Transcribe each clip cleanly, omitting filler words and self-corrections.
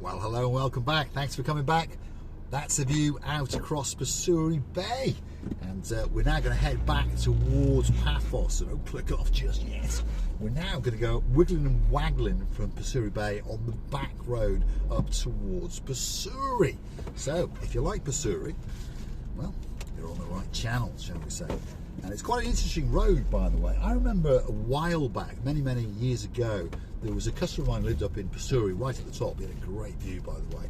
Well, hello and welcome back. Thanks for coming back. That's a view out across Pissouri Bay. And we're now going to head back towards Paphos. So don't click off just yet. We're now going to go wiggling and waggling from Pissouri Bay on the back road up towards Pissouri. So if you like Pissouri, well, you're on the right channel, shall we say. And it's quite an interesting road, by the way. I remember a while back, many years ago, there was a customer of mine who lived up in Pissouri, right at the top. He had a great view, by the way.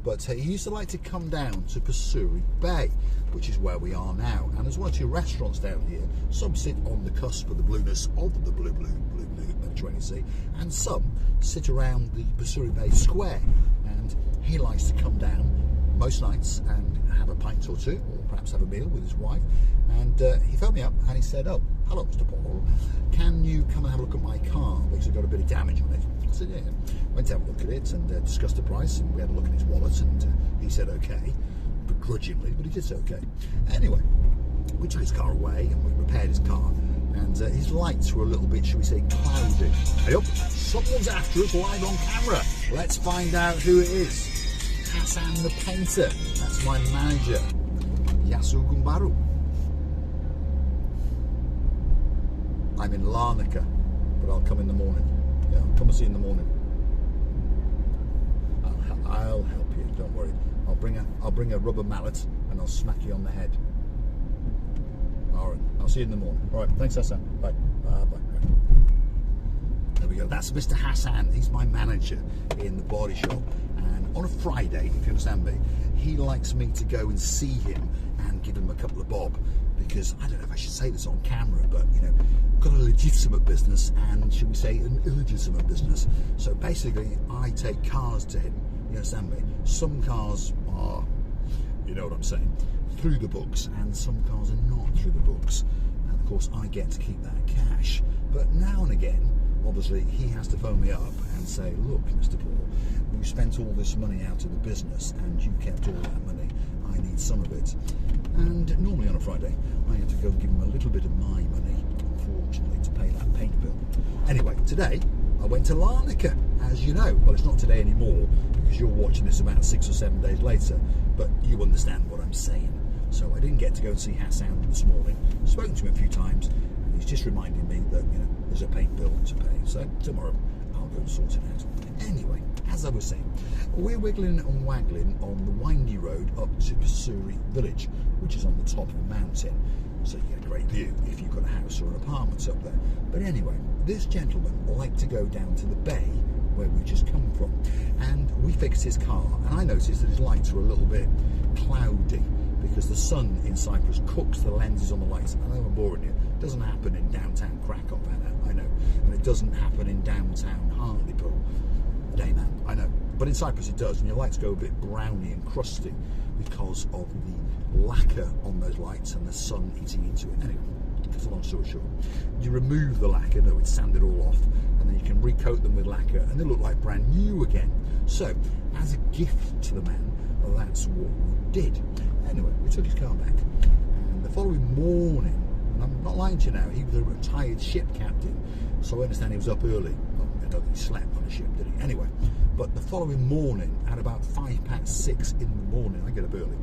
But he used to like to come down to Pissouri Bay, which is where we are now. And there's one or two restaurants down here. Some sit on the cusp of the blueness of the blue Mediterranean Sea, and some sit around the Pissouri Bay Square. And he likes to come down most nights and have a pint or two, or perhaps have a meal with his wife. And he phoned me up and he said, "Oh, hello, Mr. Paul. Can you come and have a look at my car? Because I've got a bit of damage on it." I said, "Yeah." Went to have a look at it and discussed the price, and we had a look at his wallet, and he said okay, begrudgingly, but he did say okay. Anyway, we took his car away and we repaired his car, and his lights were a little bit, shall we say, cloudy. Hey up, someone's after us live on camera. Let's find out who it is. Hassan the painter, that's my manager. Yasu Gumbaru. I'm in Larnaca, but I'll come in the morning. Yeah, I'll come and see you in the morning. I'll help you, don't worry. I'll bring a rubber mallet and I'll smack you on the head. Alright, I'll see you in the morning. Alright, thanks Hassan. Bye. Bye. There we go. That's Mr. Hassan. He's my manager in the body shop. And on a Friday, if you understand me, he likes me to go and see him and give him a couple of bob, because I don't know if I should say this on camera, but you know, got a legitimate business and, should we say, an illegitimate business. So basically, I take cars to him. You understand me? Some cars are, you know what I'm saying, through the books, and some cars are not through the books. And of course, I get to keep that cash. But now and again, obviously, he has to phone me up and say, "Look, Mr. Paul, you spent all this money out of the business and you kept all that money. I need some of it." And normally on a Friday, I have to go and give him a little bit of my money, unfortunately, to pay that paint bill. Anyway, today, I went to Larnaca, as you know. Well, it's not today anymore, because you're watching this about 6 or 7 days later, but you understand what I'm saying. So I didn't get to go and see Hassan this morning. I've spoken to him a few times, and he's just reminding me that, you know, there's a paint bill to pay. So tomorrow, I'll go and sort it out. Anyway, as I was saying, we're wiggling and waggling on the windy road up to Pissouri village, which is on the top of a mountain. So you get a great view if you've got a house or an apartment up there. But anyway, this gentleman liked to go down to the bay where we just come from. And we fixed his car, and I noticed that his lights were a little bit cloudy because the sun in Cyprus cooks the lenses on the lights. I know I'm boring you. It doesn't happen in downtown Krakow, I know. And it doesn't happen in downtown Hartlepool. Dayman, I know. But in Cyprus it does, and your lights go a bit browny and crusty because of the lacquer on those lights and the sun eating into it. Anyway, it's a long story short. You remove the lacquer, no, it's sanded all off, and then you can recoat them with lacquer and they look like brand new again. So, as a gift to the man, well, that's what we did. Anyway, we took his car back, and the following morning, and I'm not lying to you now, he was a retired ship captain, so I understand he was up early. Well, I don't think he slept on a ship, did he? Anyway, but the following morning, at about 6:05 in the morning, I get up early,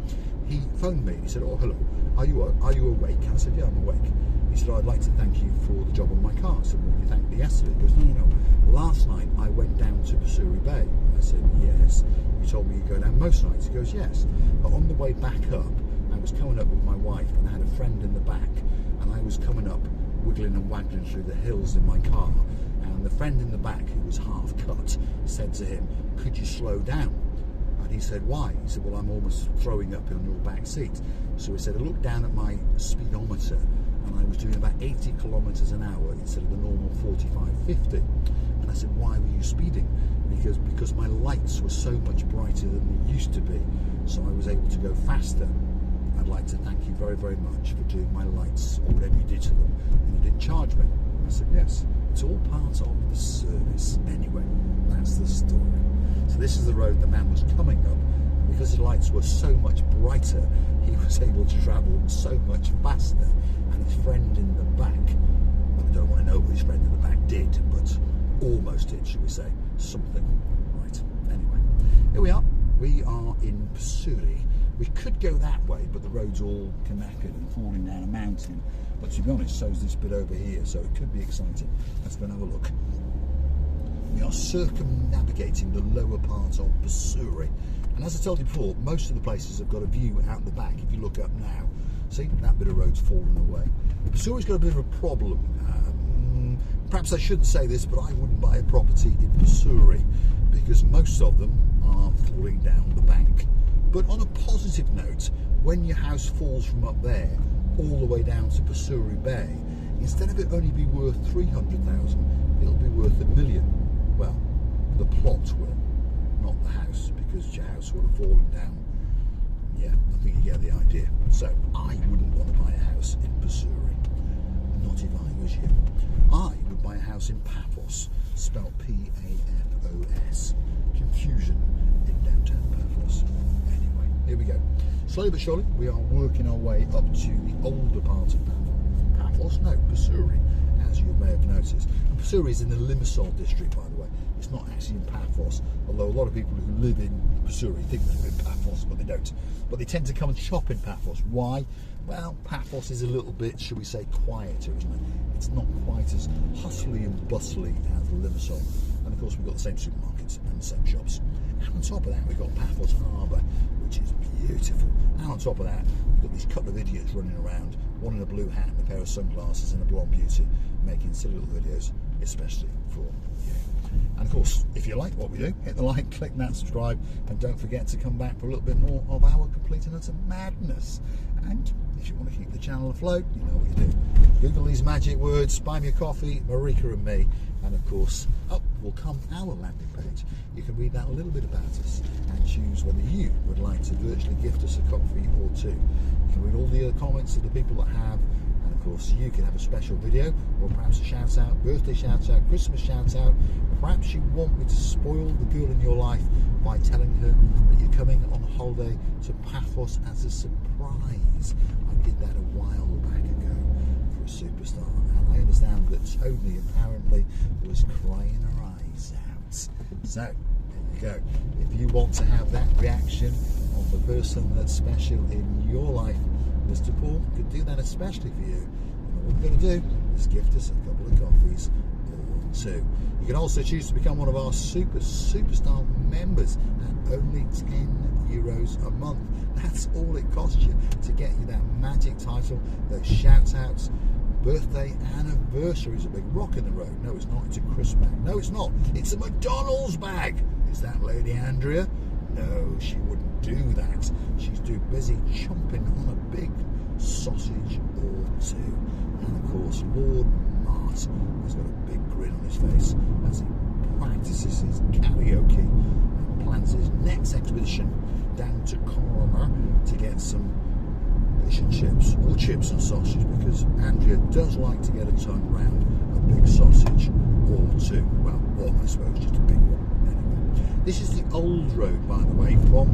he phoned me and he said, "Oh, hello, are you awake?" I said, "Yeah, I'm awake." He said, "I'd like to thank you for the job on my car." I said, "Well, you thanked me yesterday." He goes, "No. Last night I went down to Pissouri Bay." And I said, "Yes." "You told me you go down most nights." He goes, "Yes. But on the way back up, I was coming up with my wife and I had a friend in the back, and I was coming up wiggling and waggling through the hills in my car, and the friend in the back, who was half cut, said to him, 'Could you slow down?' And he said, 'Why?' He said, 'Well, I'm almost throwing up on your back seat.' So he said, I looked down at my speedometer and I was doing about 80 kilometers an hour instead of the normal 45, 50. And I said, 'Why were you speeding?' Because my lights were so much brighter than they used to be, so I was able to go faster. I'd like to thank you very, very much for doing my lights, or whatever you did to them, and you didn't charge me.' I said, 'Yes, it's all part of the service.' Anyway, that's the story. So this is the road the man was coming up, and because his lights were so much brighter, he was able to travel so much faster. And his friend in the back, well, I don't want to know what his friend in the back did, but almost did, should we say, something. Right. Right, anyway, here we are. We are in Pissouri. We could go that way, but the road's all knackered and falling down a mountain. But to be honest, so's this bit over here, so it could be exciting. Let's go and have a look. We are circumnavigating the lower part of Pissouri. And as I told you before, most of the places have got a view out the back. If you look up now, see, that bit of road's fallen away. Pissouri's got a bit of a problem. Perhaps I shouldn't say this, but I wouldn't buy a property in Pissouri because most of them are falling down the bank. But on a positive note, when your house falls from up there all the way down to Pissouri Bay, instead of it only be worth 300,000, it'll be worth $1 million. Well, the plot will, not the house, because your house would have fallen down. Yeah, I think you get the idea. So I wouldn't want to buy a house in Pissouri, not if I was you. I would buy a house in Paphos, spelled P-A-F-O-S. Confusion in downtown Paphos. Anyway, here we go. Slowly but surely, we are working our way up to the older part of Paphos. No, Pissouri, as you may have noticed. And Pissouri is in the Limassol district, by the way. It's not actually in Paphos, although a lot of people who live in Pissouri think they live in Paphos, but they don't. But they tend to come and shop in Paphos. Why? Well, Paphos is a little bit, shall we say, quieter, isn't it? It's not quite as hustly and bustly as Limassol. And of course, we've got the same supermarkets and the same shops. And on top of that, we've got Paphos Harbour, which is beautiful. And on top of that, we've got these couple of idiots running around, one in a blue hat and a pair of sunglasses and a blonde beauty, making silly little videos, especially for you. And of course, if you like what we do, hit the like, click that subscribe, and don't forget to come back for a little bit more of our complete and utter madness. And if you want to keep the channel afloat, you know what you do. Google these magic words, buy me a coffee, Marika and me, and of course, up will come our landing page. You can read that a little bit about us and choose whether you would like to virtually gift us a coffee or two. You can read all the other comments of the people that have, and of course you can have a special video, or perhaps a shout out, birthday shout out, Christmas shout out. Perhaps you want me to spoil the girl in your life by telling her that you're coming on holiday to Paphos as a surprise. I did that a while back ago for a superstar, and I understand that Tony apparently was crying her eyes out. So there you go. If you want to have that reaction on the person that's special in your life, Mr. Paul could do that especially for you. And all you've got to do is gift us a couple of coffees or two. You can also choose to become one of our superstar members at only €10 a month. That's all it costs you to get you that magic title, those shout outs. Birthday anniversaries, a big rock in the road. No, it's not. It's a crisp bag. No, it's not. It's a McDonald's bag. Is that Lady Andrea? No, she wouldn't do that. She's too busy chomping on a big sausage or two. And of course, Lord Martin has got a big grin on his face as he practices his karaoke and plans his next expedition down to Corner to get some fish and chips, or chips and sausage, because Andrea does like to get a tongue round a big sausage or two. Well, one, I suppose, just a big one. Anyway, this is the old road, by the way, from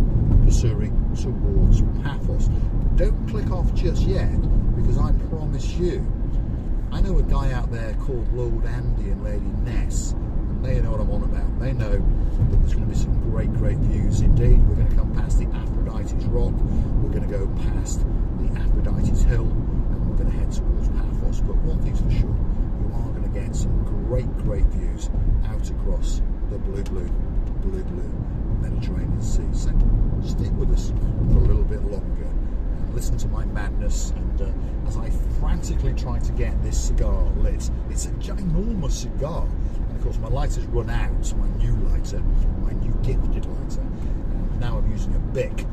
Pissouri towards Paphos. Don't click off just yet, because I promise you, I know a guy out there called Lord Andy and Lady Ness, and they know what I'm on about. They know that there's going to be some great views indeed. We're going to come past the Aphrodite's Rock, we're going to go past the Aphrodite's Hill, and we're going to head towards Paphos. But one thing's for sure, you are going to get some great views out across the blue Mediterranean Sea. So stick with us for a little bit longer and listen to my madness, and as I frantically try to get this cigar lit. It's a ginormous cigar, and of course my lighter's run out, so my new lighter, my new gifted lighter, and now I'm using a Bic.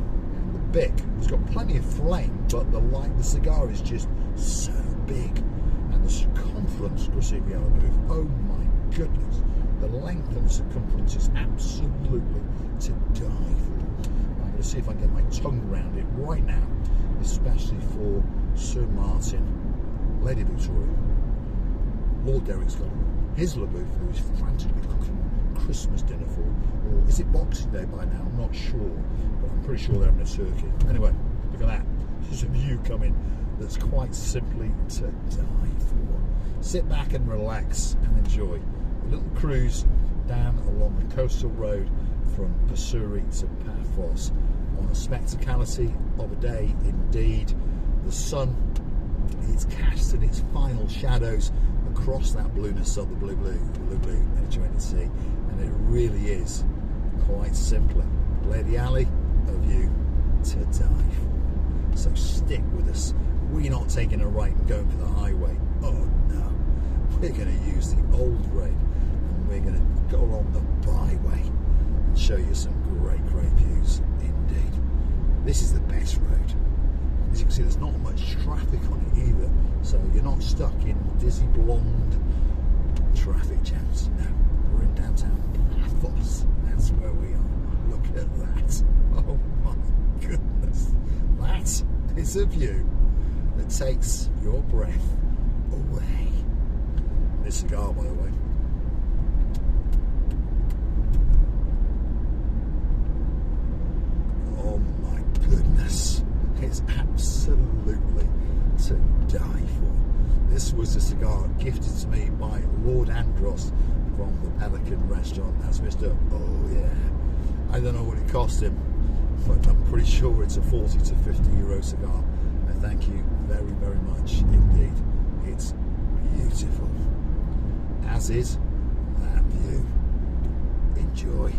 Bic. It's got plenty of flame, but the cigar is just so big, and the circumference, Gracivi Yellow Booth, oh my goodness, the length and circumference is absolutely to die for. I'm going to see if I can get my tongue around it right now, especially for Sir Martin, Lady Victoria, Lord Derek Scott, his LaBooth, who is frantically cooking Christmas dinner for, or is it Boxing Day by now? I'm not sure, but I'm pretty sure they're having a turkey. Anyway, look at that. There's a view coming that's quite simply to die for. Sit back and relax and enjoy a little cruise down along the coastal road from Pissouri to Paphos on a spectacality of a day indeed. The sun is casting its final shadows across that blueness of the blue Mediterranean Sea, and it really is quite simply Lady Alley, a view to die for. So stick with us. We're not taking a right and going for the highway. Oh no, we're going to use the old road and we're going to go along the byway and show you some great views indeed. This is the best road. As you can see, there's not much traffic on it either, so you're not stuck in dizzy blonde traffic jams. No, we're in downtown Paphos. That's where we are. Look at that. Oh my goodness. That is a view that takes your breath away. This cigar, by the way. Oh my goodness. It's absolutely to die for. This was a cigar gifted to me by Lord Andros from the Pelican restaurant. That's Mr. Oh yeah. I don't know what it cost him, but I'm pretty sure it's a 40 to 50 euro cigar. And thank you very much indeed. It's beautiful. As is that view. Enjoy.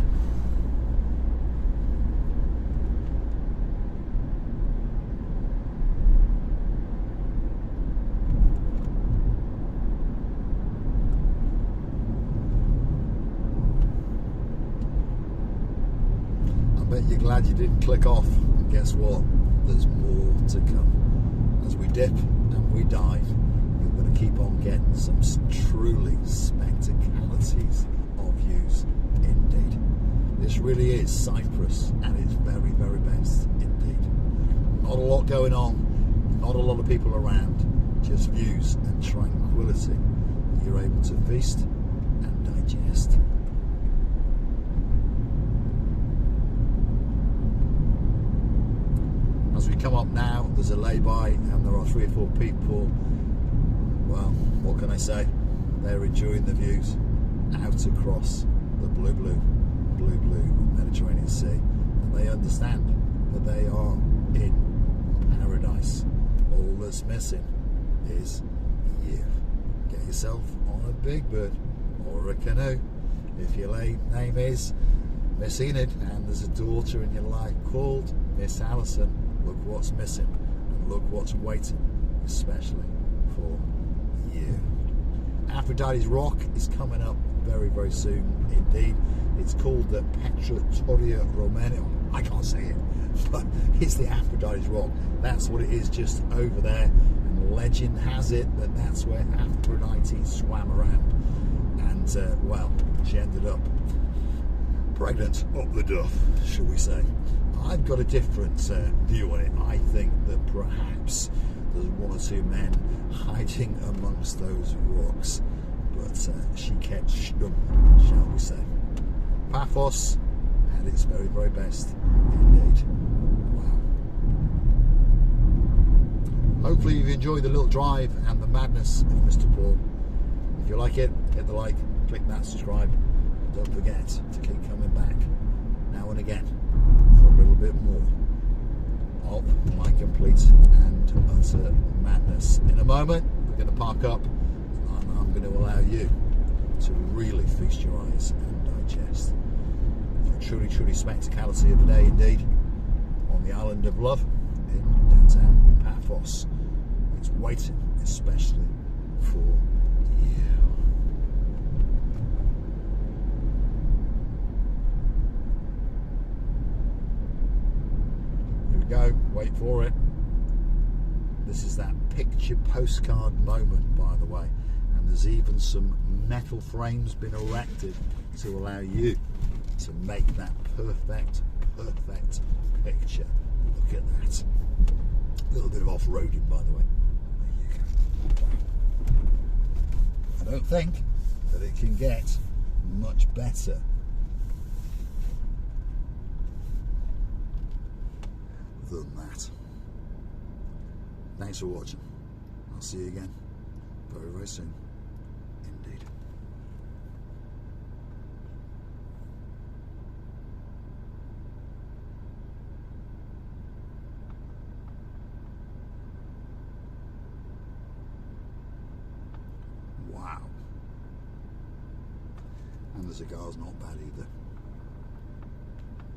Bet you're glad you didn't click off, and guess what, there's more to come. As we dip and we dive, you're going to keep on getting some truly spectacalities of views indeed. This really is Cyprus at its very best indeed. Not a lot going on, not a lot of people around, just views and tranquility that you're able to feast and digest. As we come up now, there's a lay-by and there are 3 or 4 people. Well, what can I say? They're enjoying the views out across the blue Mediterranean Sea, and they understand that they are in paradise. All that's missing is you. Get yourself on a big bird or a canoe. If your name is Miss Enid and there's a daughter in your life called Miss Allison, look what's missing and look what's waiting, especially for you. Aphrodite's Rock is coming up very soon indeed. It's called the Petratoria Romana. I can't say it, but it's the Aphrodite's Rock. That's what it is just over there. And legend has it that that's where Aphrodite swam around. And, well, she ended up pregnant up the duff, shall we say. I've got a different view on it. I think that perhaps there's 1 or 2 men hiding amongst those rocks, but she kept stum, shall we say. Paphos at its very best indeed. Wow. Hopefully you've enjoyed the little drive and the madness of Mr. Paul. If you like it, hit the like, click that subscribe, and don't forget to keep coming back now and again for a little bit more of my complete and utter madness. In a moment, we're going to park up and I'm going to allow you to really feast your eyes and digest for a truly spectacality of the day indeed on the island of love in downtown Paphos. It's waiting especially for you. Go, wait for it. This is that picture postcard moment, by the way, and there's even some metal frames been erected to allow you to make that perfect picture. Look at that. A little bit of off-roading, by the way. There you go. I don't think that it can get much better than that. Thanks for watching. I'll see you again very soon indeed. Wow. And the cigar's not bad either.